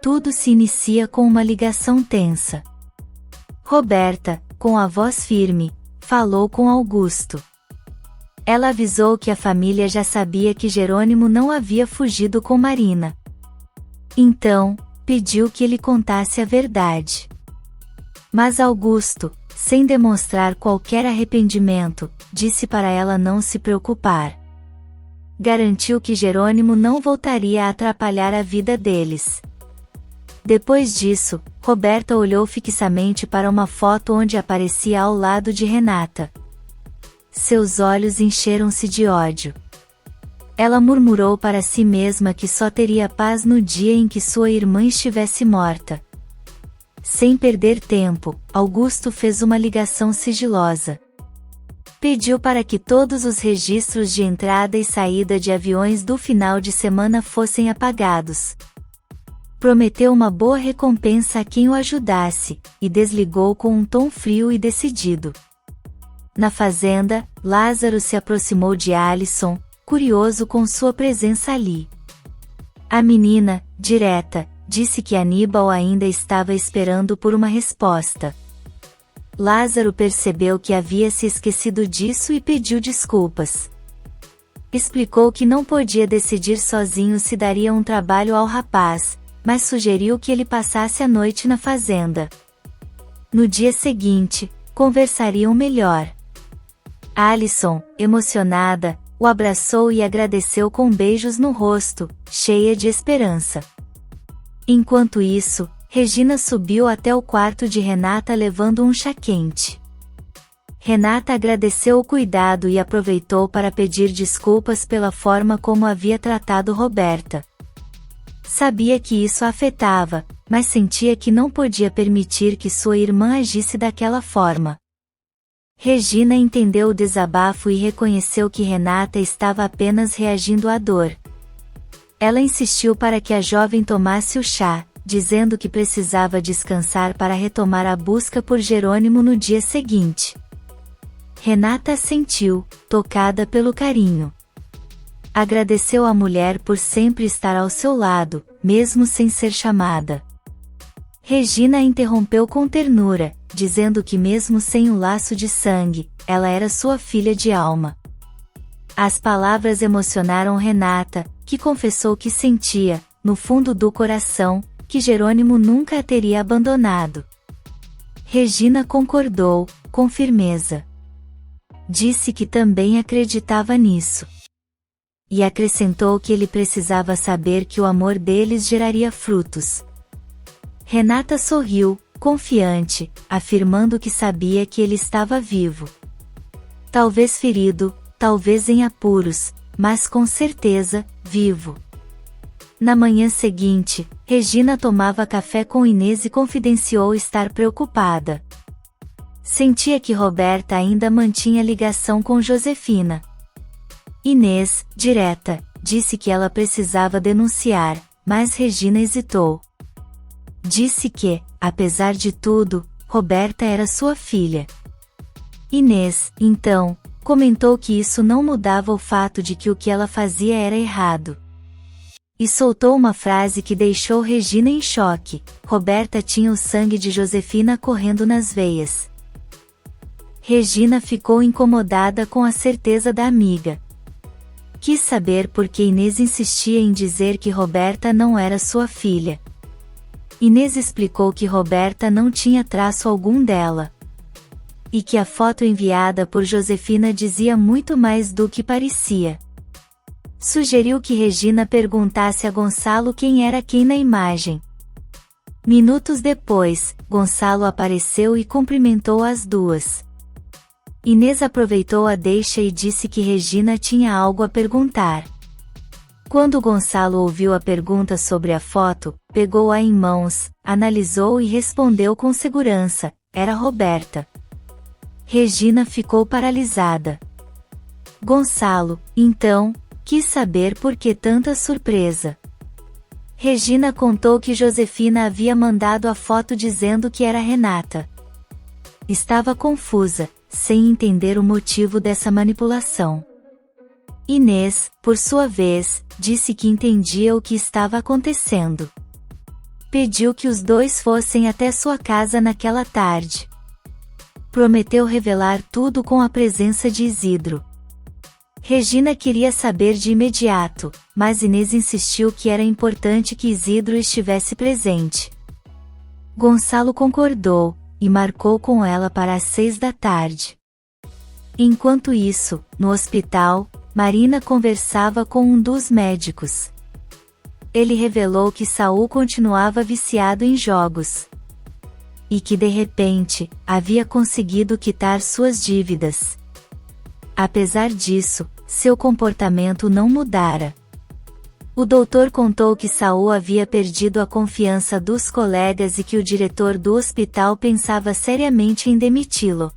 Tudo se inicia com uma ligação tensa. Roberta, com a voz firme, falou com Augusto. Ela avisou que a família já sabia que Jerônimo não havia fugido com Marina. Então, pediu que ele contasse a verdade. Mas Augusto, sem demonstrar qualquer arrependimento, disse para ela não se preocupar. Garantiu que Jerônimo não voltaria a atrapalhar a vida deles. Depois disso, Roberta olhou fixamente para uma foto onde aparecia ao lado de Renata. Seus olhos encheram-se de ódio. Ela murmurou para si mesma que só teria paz no dia em que sua irmã estivesse morta. Sem perder tempo, Augusto fez uma ligação sigilosa. Pediu para que todos os registros de entrada e saída de aviões do final de semana fossem apagados. Prometeu uma boa recompensa a quem o ajudasse, e desligou com um tom frio e decidido. Na fazenda, Lázaro se aproximou de Alison, curioso com sua presença ali. A menina, direta, disse que Aníbal ainda estava esperando por uma resposta. Lázaro percebeu que havia se esquecido disso e pediu desculpas. Explicou que não podia decidir sozinho se daria um trabalho ao rapaz, mas sugeriu que ele passasse a noite na fazenda. No dia seguinte, conversariam melhor. Alison, emocionada, o abraçou e agradeceu com beijos no rosto, cheia de esperança. Enquanto isso, Regina subiu até o quarto de Renata levando um chá quente. Renata agradeceu o cuidado e aproveitou para pedir desculpas pela forma como havia tratado Roberta. Sabia que isso a afetava, mas sentia que não podia permitir que sua irmã agisse daquela forma. Regina entendeu o desabafo e reconheceu que Renata estava apenas reagindo à dor. Ela insistiu para que a jovem tomasse o chá, dizendo que precisava descansar para retomar a busca por Jerônimo no dia seguinte. Renata assentiu, tocada pelo carinho. Agradeceu à mulher por sempre estar ao seu lado, mesmo sem ser chamada. Regina a interrompeu com ternura, dizendo que mesmo sem o laço de sangue, ela era sua filha de alma. As palavras emocionaram Renata, que confessou que sentia, no fundo do coração, que Jerônimo nunca a teria abandonado. Regina concordou, com firmeza. Disse que também acreditava nisso. E acrescentou que ele precisava saber que o amor deles geraria frutos. Renata sorriu, confiante, afirmando que sabia que ele estava vivo. Talvez ferido, talvez em apuros, mas com certeza, vivo. Na manhã seguinte, Regina tomava café com Inês e confidenciou estar preocupada. Sentia que Roberta ainda mantinha ligação com Josefina. Inês, direta, disse que ela precisava denunciar, mas Regina hesitou. Disse que, apesar de tudo, Roberta era sua filha. Inês, então, comentou que isso não mudava o fato de que o que ela fazia era errado. E soltou uma frase que deixou Regina em choque: Roberta tinha o sangue de Josefina correndo nas veias. Regina ficou incomodada com a certeza da amiga. Quis saber por que Inês insistia em dizer que Roberta não era sua filha. Inês explicou que Roberta não tinha traço algum dela. E que a foto enviada por Josefina dizia muito mais do que parecia. Sugeriu que Regina perguntasse a Gonçalo quem era quem na imagem. Minutos depois, Gonçalo apareceu e cumprimentou as duas. Inês aproveitou a deixa e disse que Regina tinha algo a perguntar. Quando Gonçalo ouviu a pergunta sobre a foto, pegou-a em mãos, analisou e respondeu com segurança: era Roberta. Regina ficou paralisada. Gonçalo, então, quis saber por que tanta surpresa. Regina contou que Josefina havia mandado a foto dizendo que era Renata. Estava confusa, sem entender o motivo dessa manipulação. Inês, por sua vez, disse que entendia o que estava acontecendo. Pediu que os dois fossem até sua casa naquela tarde. Prometeu revelar tudo com a presença de Isidro. Regina queria saber de imediato, mas Inês insistiu que era importante que Isidro estivesse presente. Gonçalo concordou, e marcou com ela para as 6 da tarde. Enquanto isso, no hospital, Marina conversava com um dos médicos. Ele revelou que Saul continuava viciado em jogos. E que de repente, havia conseguido quitar suas dívidas. Apesar disso, seu comportamento não mudara. O doutor contou que Saul havia perdido a confiança dos colegas e que o diretor do hospital pensava seriamente em demiti-lo.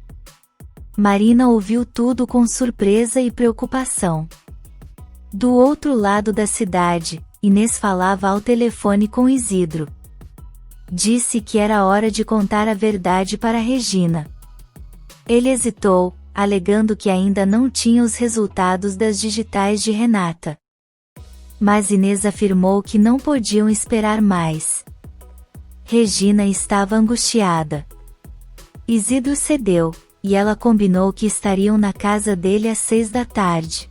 Marina ouviu tudo com surpresa e preocupação. Do outro lado da cidade, Inês falava ao telefone com Isidro. Disse que era hora de contar a verdade para Regina. Ele hesitou, alegando que ainda não tinha os resultados das digitais de Renata. Mas Inês afirmou que não podiam esperar mais. Regina estava angustiada. Isidro cedeu, e ela combinou que estariam na casa dele às 6 da tarde.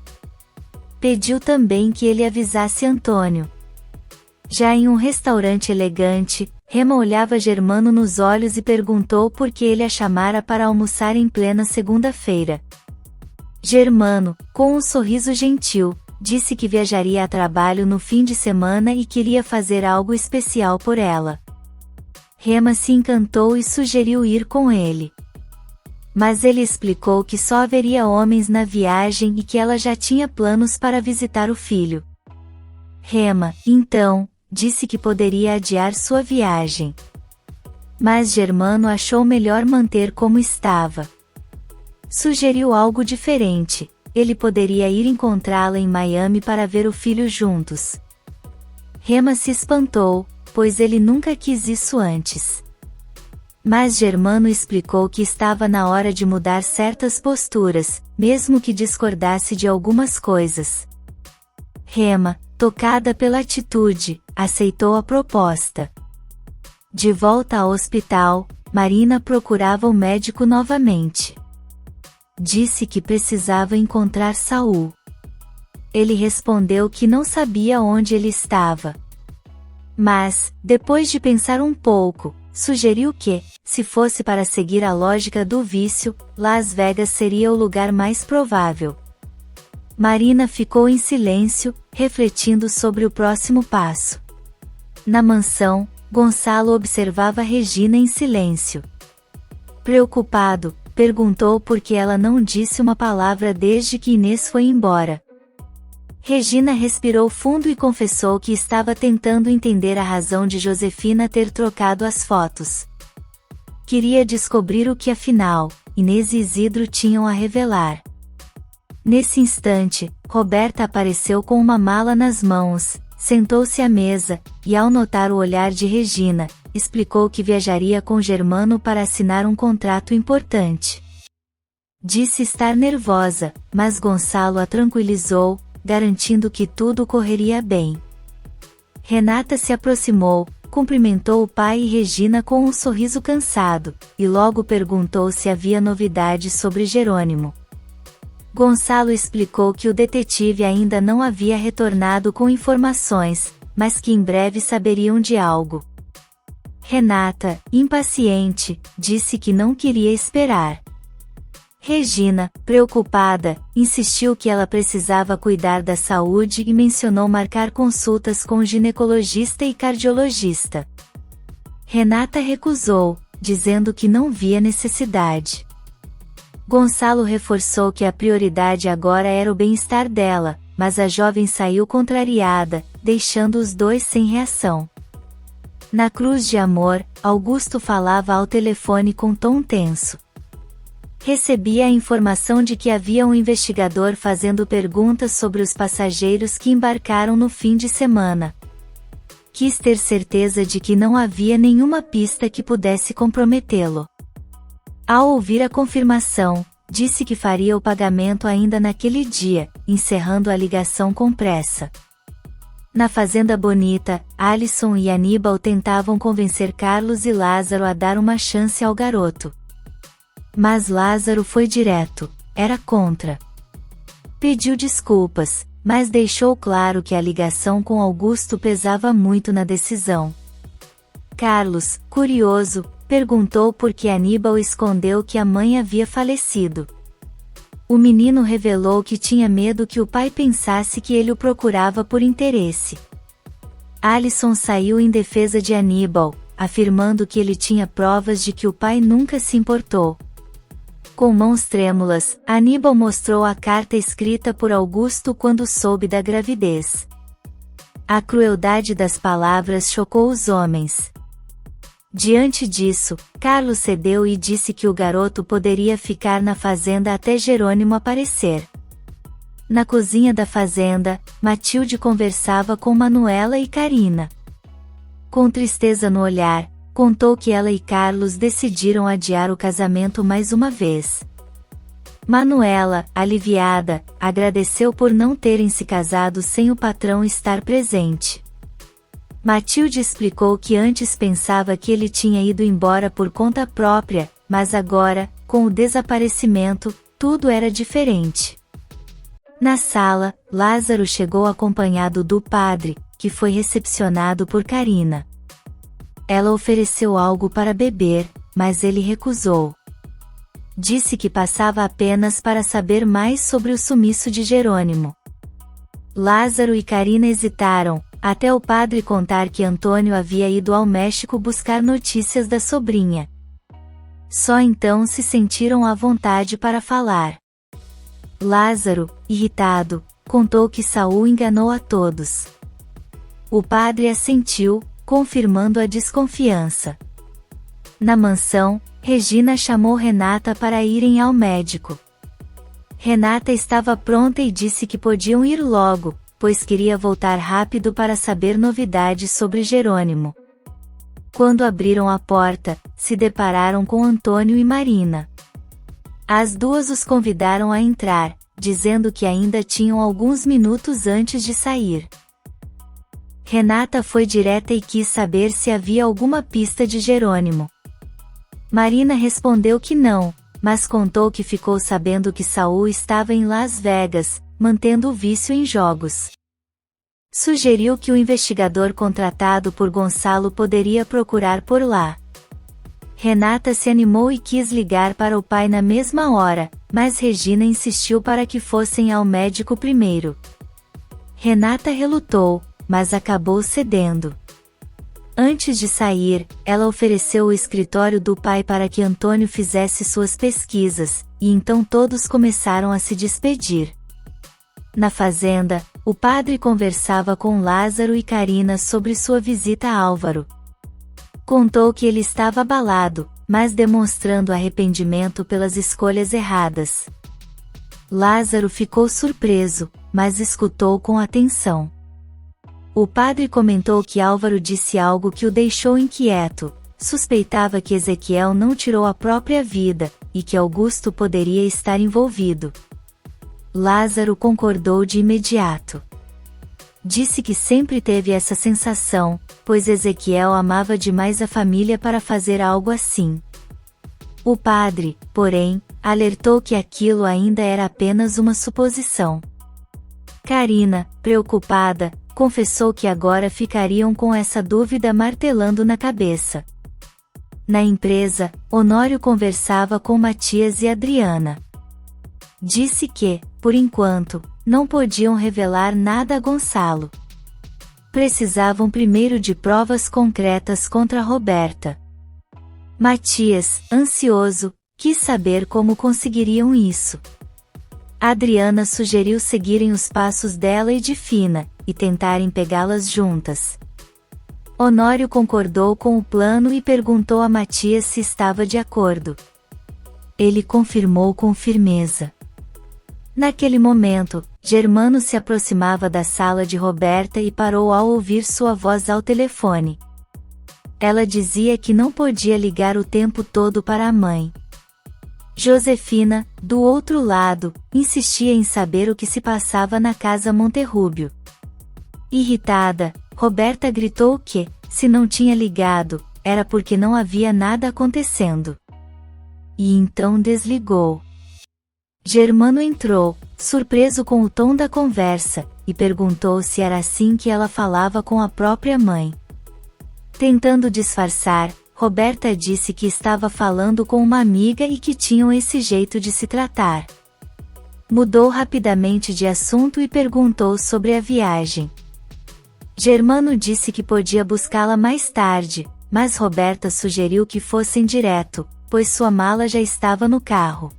Pediu também que ele avisasse Antônio. Já em um restaurante elegante, Rema olhava Germano nos olhos e perguntou por que ele a chamara para almoçar em plena segunda-feira. Germano, com um sorriso gentil, disse que viajaria a trabalho no fim de semana e queria fazer algo especial por ela. Rema se encantou e sugeriu ir com ele. Mas ele explicou que só haveria homens na viagem e que ela já tinha planos para visitar o filho. Rema, então, disse que poderia adiar sua viagem. Mas Germano achou melhor manter como estava. Sugeriu algo diferente: ele poderia ir encontrá-la em Miami para ver o filho juntos. Rema se espantou, pois ele nunca quis isso antes. Mas Germano explicou que estava na hora de mudar certas posturas, mesmo que discordasse de algumas coisas. Rema, tocada pela atitude, aceitou a proposta. De volta ao hospital, Marina procurava o médico novamente. Disse que precisava encontrar Saul. Ele respondeu que não sabia onde ele estava. Mas, depois de pensar um pouco, sugeriu que, se fosse para seguir a lógica do vício, Las Vegas seria o lugar mais provável. Marina ficou em silêncio, refletindo sobre o próximo passo. Na mansão, Gonçalo observava Regina em silêncio. Preocupado, perguntou por que ela não disse uma palavra desde que Inês foi embora. Regina respirou fundo e confessou que estava tentando entender a razão de Josefina ter trocado as fotos. Queria descobrir o que afinal, Inês e Isidro tinham a revelar. Nesse instante, Roberta apareceu com uma mala nas mãos, sentou-se à mesa, e ao notar o olhar de Regina, explicou que viajaria com Germano para assinar um contrato importante. Disse estar nervosa, mas Gonçalo a tranquilizou, garantindo que tudo correria bem. Renata se aproximou, cumprimentou o pai e Regina com um sorriso cansado, e logo perguntou se havia novidades sobre Jerônimo. Gonçalo explicou que o detetive ainda não havia retornado com informações, mas que em breve saberiam de algo. Renata, impaciente, disse que não queria esperar. Regina, preocupada, insistiu que ela precisava cuidar da saúde e mencionou marcar consultas com ginecologista e cardiologista. Renata recusou, dizendo que não via necessidade. Gonçalo reforçou que a prioridade agora era o bem-estar dela, mas a jovem saiu contrariada, deixando os dois sem reação. Na Cruz de Amor, Augusto falava ao telefone com tom tenso. Recebia a informação de que havia um investigador fazendo perguntas sobre os passageiros que embarcaram no fim de semana. Quis ter certeza de que não havia nenhuma pista que pudesse comprometê-lo. Ao ouvir a confirmação, disse que faria o pagamento ainda naquele dia, encerrando a ligação com pressa. Na Fazenda Bonita, Alison e Aníbal tentavam convencer Carlos e Lázaro a dar uma chance ao garoto. Mas Lázaro foi direto, era contra. Pediu desculpas, mas deixou claro que a ligação com Augusto pesava muito na decisão. Carlos, curioso, perguntou por que Aníbal escondeu que a mãe havia falecido. O menino revelou que tinha medo que o pai pensasse que ele o procurava por interesse. Alison saiu em defesa de Aníbal, afirmando que ele tinha provas de que o pai nunca se importou. Com mãos trêmulas, Aníbal mostrou a carta escrita por Augusto quando soube da gravidez. A crueldade das palavras chocou os homens. Diante disso, Carlos cedeu e disse que o garoto poderia ficar na fazenda até Jerônimo aparecer. Na cozinha da fazenda, Matilde conversava com Manuela e Carina. Com tristeza no olhar, contou que ela e Carlos decidiram adiar o casamento mais uma vez. Manuela, aliviada, agradeceu por não terem se casado sem o patrão estar presente. Matilde explicou que antes pensava que ele tinha ido embora por conta própria, mas agora, com o desaparecimento, tudo era diferente. Na sala, Lázaro chegou acompanhado do padre, que foi recepcionado por Carina. Ela ofereceu algo para beber, mas ele recusou. Disse que passava apenas para saber mais sobre o sumiço de Jerônimo. Lázaro e Carina hesitaram, até o padre contar que Antônio havia ido ao México buscar notícias da sobrinha. Só então se sentiram à vontade para falar. Lázaro, irritado, contou que Saul enganou a todos. O padre assentiu, confirmando a desconfiança. Na mansão, Regina chamou Renata para irem ao médico. Renata estava pronta e disse que podiam ir logo, pois queria voltar rápido para saber novidades sobre Jerônimo. Quando abriram a porta, se depararam com Antônio e Marina. As duas os convidaram a entrar, dizendo que ainda tinham alguns minutos antes de sair. Renata foi direta e quis saber se havia alguma pista de Jerônimo. Marina respondeu que não, mas contou que ficou sabendo que Saul estava em Las Vegas, mantendo o vício em jogos. Sugeriu que o investigador contratado por Gonçalo poderia procurar por lá. Renata se animou e quis ligar para o pai na mesma hora, mas Regina insistiu para que fossem ao médico primeiro. Renata relutou, mas acabou cedendo. Antes de sair, ela ofereceu o escritório do pai para que Antônio fizesse suas pesquisas, e então todos começaram a se despedir. Na fazenda, o padre conversava com Lázaro e Carina sobre sua visita a Álvaro. Contou que ele estava abalado, mas demonstrando arrependimento pelas escolhas erradas. Lázaro ficou surpreso, mas escutou com atenção. O padre comentou que Álvaro disse algo que o deixou inquieto, suspeitava que Ezequiel não tirou a própria vida, e que Augusto poderia estar envolvido. Lázaro concordou de imediato. Disse que sempre teve essa sensação, pois Ezequiel amava demais a família para fazer algo assim. O padre, porém, alertou que aquilo ainda era apenas uma suposição. Carina, preocupada, confessou que agora ficariam com essa dúvida martelando na cabeça. Na empresa, Honório conversava com Matias e Adriana. Disse que, por enquanto, não podiam revelar nada a Gonçalo. Precisavam primeiro de provas concretas contra Roberta. Matias, ansioso, quis saber como conseguiriam isso. Adriana sugeriu seguirem os passos dela e de Fina, e tentarem pegá-las juntas. Honório concordou com o plano e perguntou a Matias se estava de acordo. Ele confirmou com firmeza. Naquele momento, Germano se aproximava da sala de Roberta e parou ao ouvir sua voz ao telefone. Ela dizia que não podia ligar o tempo todo para a mãe. Josefina, do outro lado, insistia em saber o que se passava na casa Monterrúbio. Irritada, Roberta gritou que, se não tinha ligado, era porque não havia nada acontecendo. E então desligou. Germano entrou, surpreso com o tom da conversa, e perguntou se era assim que ela falava com a própria mãe. Tentando disfarçar, Roberta disse que estava falando com uma amiga e que tinham esse jeito de se tratar. Mudou rapidamente de assunto e perguntou sobre a viagem. Germano disse que podia buscá-la mais tarde, mas Roberta sugeriu que fossem direto, pois sua mala já estava no carro.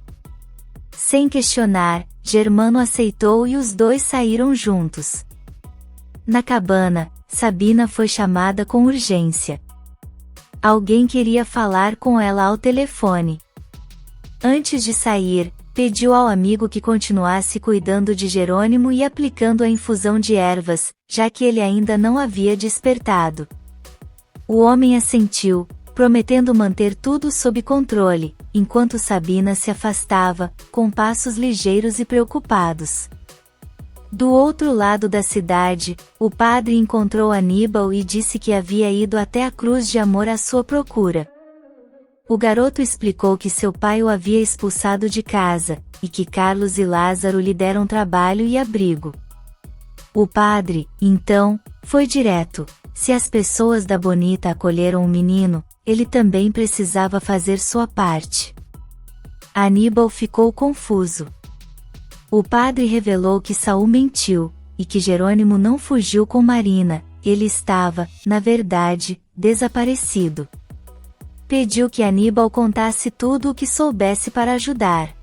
Sem questionar, Germano aceitou e os dois saíram juntos. Na cabana, Sabina foi chamada com urgência. Alguém queria falar com ela ao telefone. Antes de sair, pediu ao amigo que continuasse cuidando de Jerônimo e aplicando a infusão de ervas, já que ele ainda não havia despertado. O homem assentiu, prometendo manter tudo sob controle, enquanto Sabina se afastava, com passos ligeiros e preocupados. Do outro lado da cidade, o padre encontrou Aníbal e disse que havia ido até a Cruz de Amor à sua procura. O garoto explicou que seu pai o havia expulsado de casa, e que Carlos e Lázaro lhe deram trabalho e abrigo. O padre, então, foi direto: se as pessoas da Bonita acolheram o menino, ele também precisava fazer sua parte. Aníbal ficou confuso. O padre revelou que Saul mentiu, e que Jerônimo não fugiu com Marina, ele estava, na verdade, desaparecido. Pediu que Aníbal contasse tudo o que soubesse para ajudar.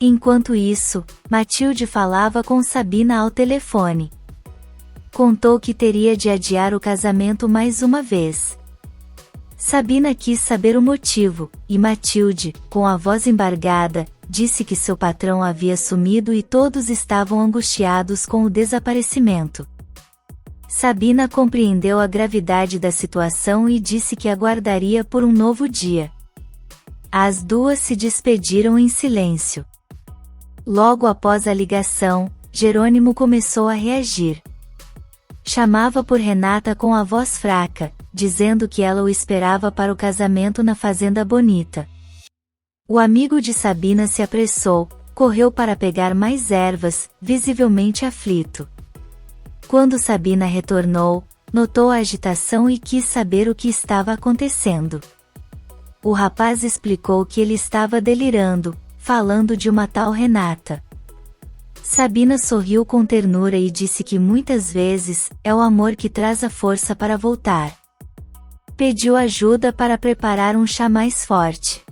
Enquanto isso, Matilde falava com Sabina ao telefone. Contou que teria de adiar o casamento mais uma vez. Sabina quis saber o motivo, e Matilde, com a voz embargada, disse que seu patrão havia sumido e todos estavam angustiados com o desaparecimento. Sabina compreendeu a gravidade da situação e disse que aguardaria por um novo dia. As duas se despediram em silêncio. Logo após a ligação, Jerônimo começou a reagir. Chamava por Renata com a voz fraca, dizendo que ela o esperava para o casamento na Fazenda Bonita. O amigo de Sabina se apressou, correu para pegar mais ervas, visivelmente aflito. Quando Sabina retornou, notou a agitação e quis saber o que estava acontecendo. O rapaz explicou que ele estava delirando, falando de uma tal Renata. Sabina sorriu com ternura e disse que muitas vezes é o amor que traz a força para voltar. Pediu ajuda para preparar um chá mais forte.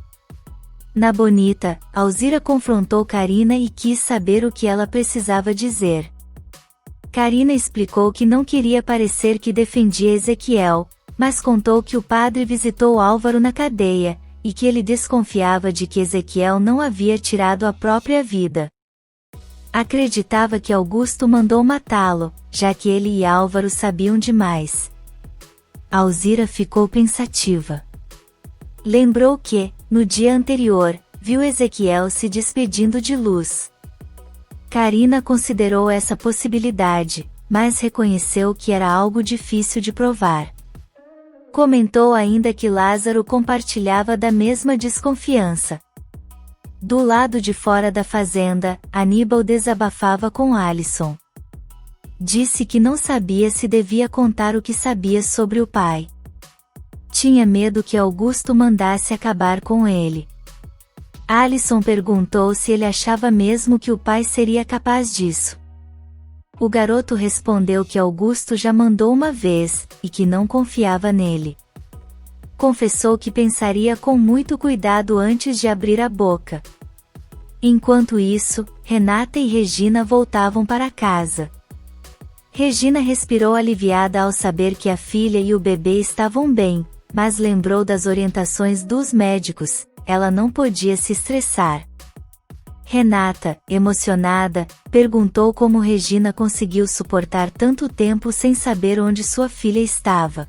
Na Bonita, Alzira confrontou Carina e quis saber o que ela precisava dizer. Carina explicou que não queria parecer que defendia Ezequiel, mas contou que o padre visitou Álvaro na cadeia, e que ele desconfiava de que Ezequiel não havia tirado a própria vida. Acreditava que Augusto mandou matá-lo, já que ele e Álvaro sabiam demais. Alzira ficou pensativa. Lembrou que, no dia anterior, viu Ezequiel se despedindo de Luz. Carina considerou essa possibilidade, mas reconheceu que era algo difícil de provar. Comentou ainda que Lázaro compartilhava da mesma desconfiança. Do lado de fora da fazenda, Aníbal desabafava com Alisson. Disse que não sabia se devia contar o que sabia sobre o pai. Tinha medo que Augusto mandasse acabar com ele. Alisson perguntou se ele achava mesmo que o pai seria capaz disso. O garoto respondeu que Augusto já mandou uma vez, e que não confiava nele. Confessou que pensaria com muito cuidado antes de abrir a boca. Enquanto isso, Renata e Regina voltavam para casa. Regina respirou aliviada ao saber que a filha e o bebê estavam bem, mas lembrou das orientações dos médicos, ela não podia se estressar. Renata, emocionada, perguntou como Regina conseguiu suportar tanto tempo sem saber onde sua filha estava.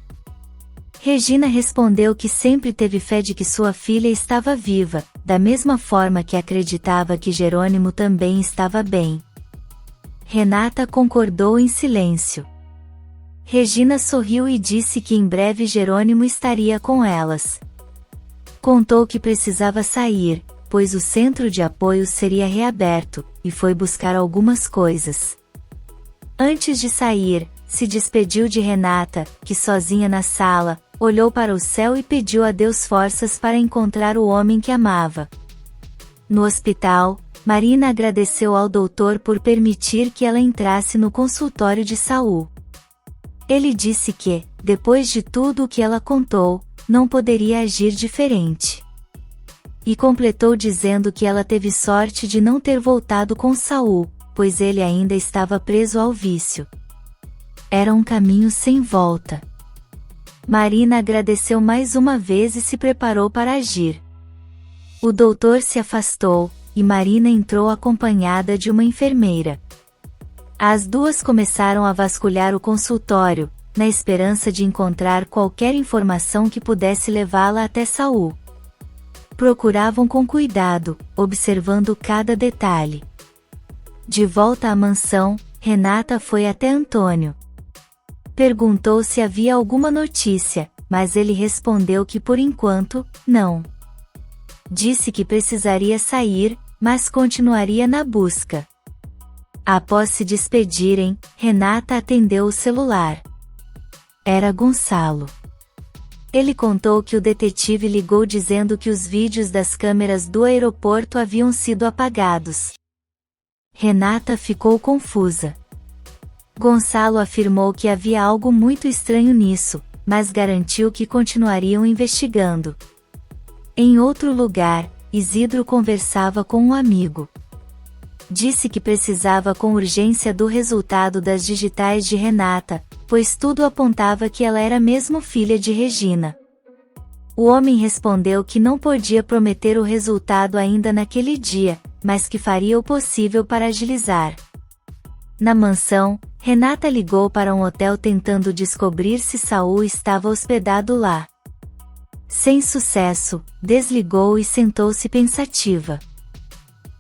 Regina respondeu que sempre teve fé de que sua filha estava viva, da mesma forma que acreditava que Jerônimo também estava bem. Renata concordou em silêncio. Regina sorriu e disse que em breve Jerônimo estaria com elas. Contou que precisava sair, pois o centro de apoio seria reaberto, e foi buscar algumas coisas. Antes de sair, se despediu de Renata, que sozinha na sala, olhou para o céu e pediu a Deus forças para encontrar o homem que amava. No hospital, Marina agradeceu ao doutor por permitir que ela entrasse no consultório de Saul. Ele disse que, depois de tudo o que ela contou, não poderia agir diferente. E completou dizendo que ela teve sorte de não ter voltado com Saul, pois ele ainda estava preso ao vício. Era um caminho sem volta. Marina agradeceu mais uma vez e se preparou para agir. O doutor se afastou, e Marina entrou acompanhada de uma enfermeira. As duas começaram a vasculhar o consultório, na esperança de encontrar qualquer informação que pudesse levá-la até Saul. Procuravam com cuidado, observando cada detalhe. De volta à mansão, Renata foi até Antônio. Perguntou se havia alguma notícia, mas ele respondeu que por enquanto, não. Disse que precisaria sair, mas continuaria na busca. Após se despedirem, Renata atendeu o celular. Era Gonçalo. Ele contou que o detetive ligou dizendo que os vídeos das câmeras do aeroporto haviam sido apagados. Renata ficou confusa. Gonçalo afirmou que havia algo muito estranho nisso, mas garantiu que continuariam investigando. Em outro lugar, Isidro conversava com um amigo. Disse que precisava com urgência do resultado das digitais de Renata, pois tudo apontava que ela era mesmo filha de Regina. O homem respondeu que não podia prometer o resultado ainda naquele dia, mas que faria o possível para agilizar. Na mansão, Renata ligou para um hotel tentando descobrir se Saul estava hospedado lá. Sem sucesso, desligou e sentou-se pensativa.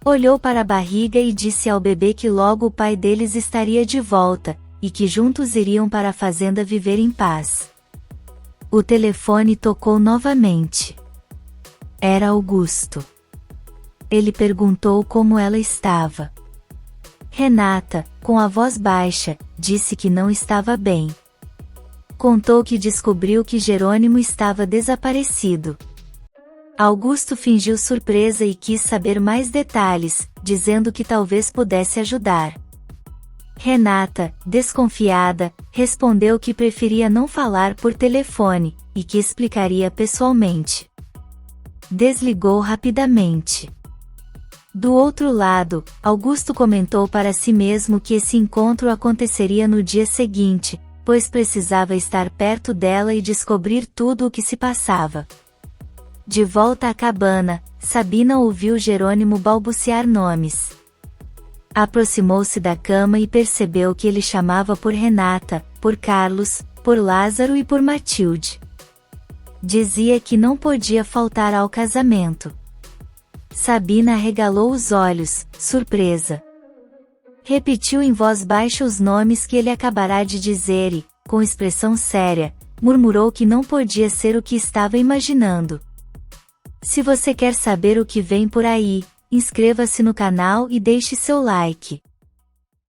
Olhou para a barriga e disse ao bebê que logo o pai deles estaria de volta, e que juntos iriam para a fazenda viver em paz. O telefone tocou novamente. Era Augusto. Ele perguntou como ela estava. Renata, com a voz baixa, disse que não estava bem. Contou que descobriu que Jerônimo estava desaparecido. Augusto fingiu surpresa e quis saber mais detalhes, dizendo que talvez pudesse ajudar. Renata, desconfiada, respondeu que preferia não falar por telefone, e que explicaria pessoalmente. Desligou rapidamente. Do outro lado, Augusto comentou para si mesmo que esse encontro aconteceria no dia seguinte, pois precisava estar perto dela e descobrir tudo o que se passava. De volta à cabana, Sabina ouviu Jerônimo balbuciar nomes. Aproximou-se da cama e percebeu que ele chamava por Renata, por Carlos, por Lázaro e por Matilde. Dizia que não podia faltar ao casamento. Sabina arregalou os olhos, surpresa. Repetiu em voz baixa os nomes que ele acabará de dizer e, com expressão séria, murmurou que não podia ser o que estava imaginando. Se você quer saber o que vem por aí, inscreva-se no canal e deixe seu like.